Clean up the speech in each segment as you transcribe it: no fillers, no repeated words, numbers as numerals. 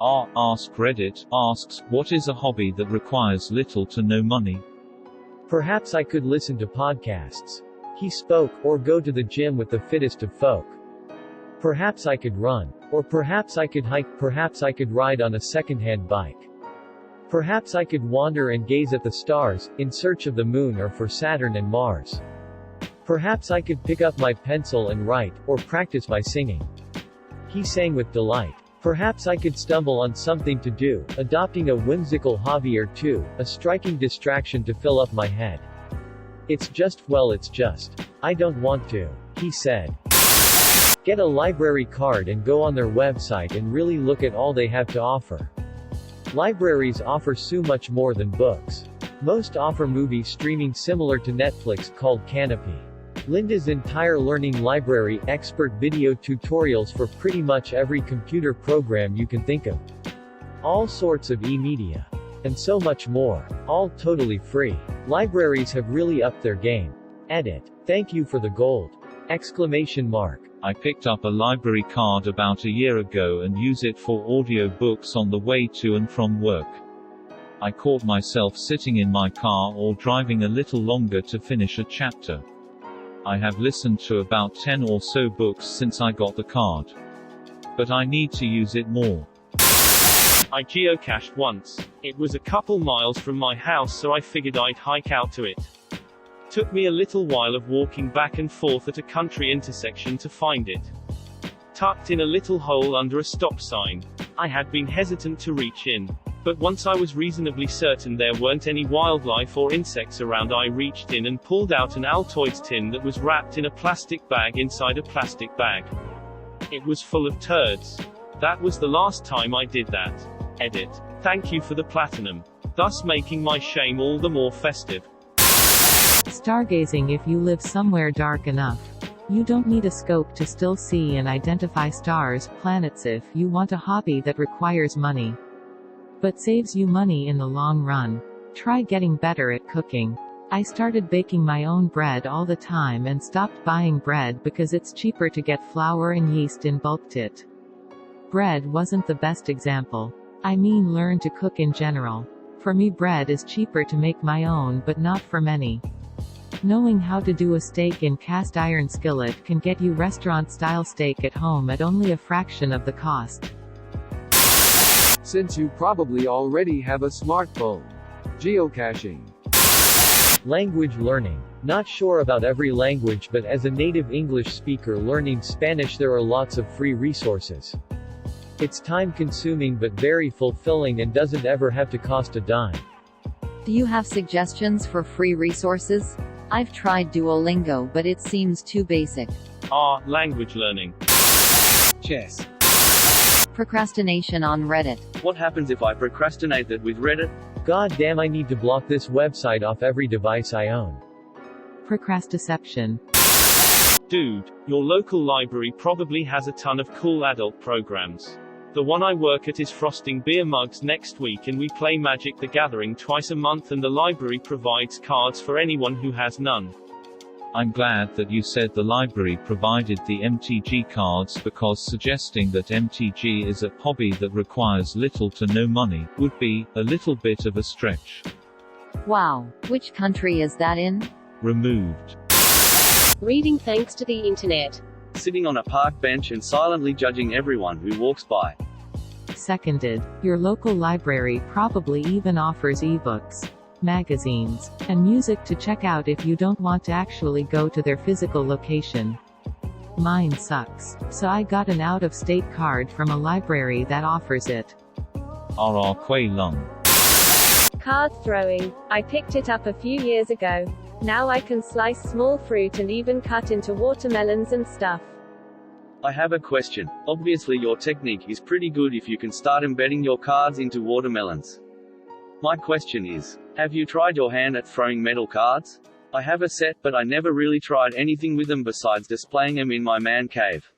Askreddit asks, what is a hobby that requires little to no money? Perhaps I could listen to podcasts. He spoke, or go to the gym with the fittest of folk. Perhaps I could run. Or perhaps I could hike, perhaps I could ride on a second-hand bike. Perhaps I could wander and gaze at the stars, in search of the moon or for Saturn and Mars. Perhaps I could pick up my pencil and write, or practice my singing. He sang with delight. Perhaps I could stumble on something to do, adopting a whimsical hobby or two, a striking distraction to fill up my head. It's just, I don't want to. He said. Get a library card and go on their website and really look at all they have to offer. Libraries offer so much more than books. Most offer movie streaming similar to Netflix called Canopy. Linda's entire learning library, expert video tutorials for pretty much every computer program you can think of. All sorts of e-media. And so much more. All totally free. Libraries have really upped their game. Edit. Thank you for the gold! Exclamation mark. I picked up a library card about a year ago and use it for audio books on the way to and from work. I caught myself sitting in my car or driving a little longer to finish a chapter. I have listened to about 10 or so books since I got the card. But I need to use it more. I geocached once. It was a couple miles from my house, so I figured I'd hike out to it. Took me a little while of walking back and forth at a country intersection to find it. Tucked in a little hole under a stop sign. I had been hesitant to reach in. But once I was reasonably certain there weren't any wildlife or insects around, I reached in and pulled out an Altoids tin that was wrapped in a plastic bag inside a plastic bag. It was full of turds. That was the last time I did that. Edit. Thank you for the platinum. Thus making my shame all the more festive. Stargazing. If you live somewhere dark enough, you don't need a scope to still see and identify stars, planets. If you want a hobby that requires money, but saves you money in the long run, try getting better at cooking. I started baking my own bread all the time and stopped buying bread because it's cheaper to get flour and yeast in bulk. Bread wasn't the best example. I mean, learn to cook in general. For me, bread is cheaper to make my own, but not for many. Knowing how to do a steak in cast iron skillet can get you restaurant-style steak at home at only a fraction of the cost. Since you probably already have a smartphone. Geocaching. Language learning. Not sure about every language, but as a native English speaker learning Spanish, there are lots of free resources. It's time-consuming but very fulfilling and doesn't ever have to cost a dime. Do you have suggestions for free resources? I've tried Duolingo, but it seems too basic. Language learning. Chess. Procrastination on Reddit. What happens if I procrastinate that with Reddit? God damn, I need to block this website off every device I own. Procrastiception. Dude, your local library probably has a ton of cool adult programs. The one I work at is frosting beer mugs next week, and we play Magic the Gathering twice a month, and the library provides cards for anyone who has none. I'm glad that you said the library provided the MTG cards, because suggesting that MTG is a hobby that requires little to no money would be a little bit of a stretch. Wow. Which country is that in? Removed. Reading thanks to the internet. Sitting on a park bench and silently judging everyone who walks by. Seconded. Your local library probably even offers ebooks, magazines, and music to check out if you don't want to actually go to their physical location. Mine sucks, so I got an out-of-state card from a library that offers it. RR Kwei Lung. Card throwing. I picked it up a few years ago. Now I can slice small fruit and even cut into watermelons and stuff. I have a question. Obviously your technique is pretty good if you can start embedding your cards into watermelons. My question is, have you tried your hand at throwing metal cards? I have a set, but I never really tried anything with them besides displaying them in my man cave.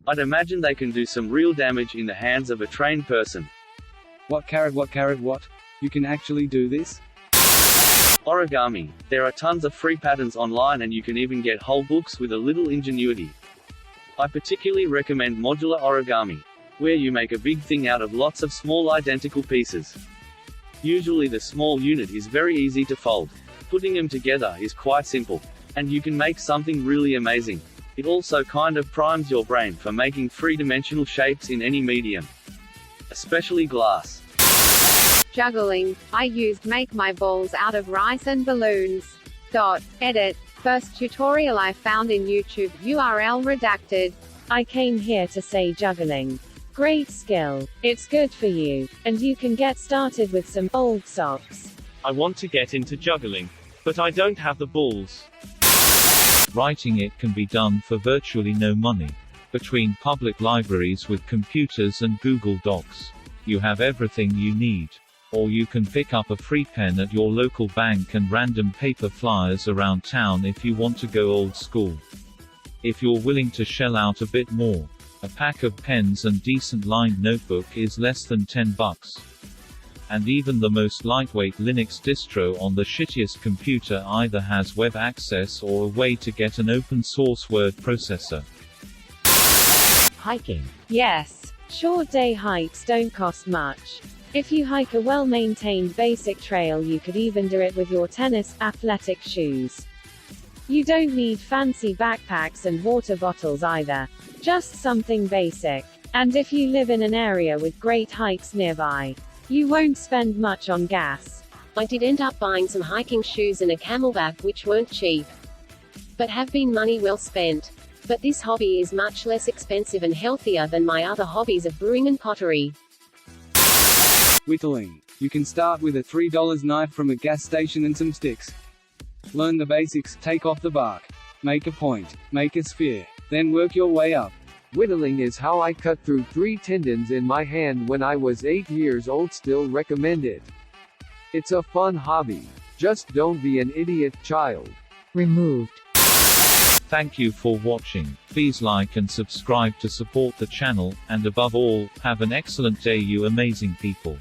I'd imagine they can do some real damage in the hands of a trained person. What? You can actually do this? Origami. There are tons of free patterns online, and you can even get whole books with a little ingenuity. I particularly recommend modular origami. where you make a big thing out of lots of small identical pieces. Usually the small unit is very easy to fold. Putting them together is quite simple. And you can make something really amazing. It also kind of primes your brain for making three-dimensional shapes in any medium. Especially glass. Juggling. I used make my balls out of rice and balloons. Edit. First tutorial I found in YouTube, URL redacted. I came here to say juggling. Great skill. It's good for you. And you can get started with some old socks. I want to get into juggling. But I don't have the balls. Writing it can be done for virtually no money. Between public libraries with computers and Google Docs, you have everything you need. Or you can pick up a free pen at your local bank and random paper flyers around town if you want to go old school. If you're willing to shell out a bit more, a pack of pens and decent lined notebook is less than $10. And even the most lightweight Linux distro on the shittiest computer either has web access or a way to get an open source word processor. Hiking. Yes. Short day hikes don't cost much. If you hike a well-maintained basic trail, you could even do it with your tennis athletic shoes. You don't need fancy backpacks and water bottles either. Just something basic. And if you live in an area with great hikes nearby, you won't spend much on gas. I did end up buying some hiking shoes and a camelback, which weren't cheap, but have been money well spent. But this hobby is much less expensive and healthier than my other hobbies of brewing and pottery. Whittling. You can start with a $3 knife from a gas station and some sticks. Learn the basics, take off the bark. Make a point, make a sphere, then work your way up. Whittling is how I cut through 3 tendons in my hand when I was 8 years old. Still recommend it. It's a fun hobby. Just don't be an idiot child. Removed. Thank you for watching. Please like and subscribe to support the channel, and above all, have an excellent day, you amazing people.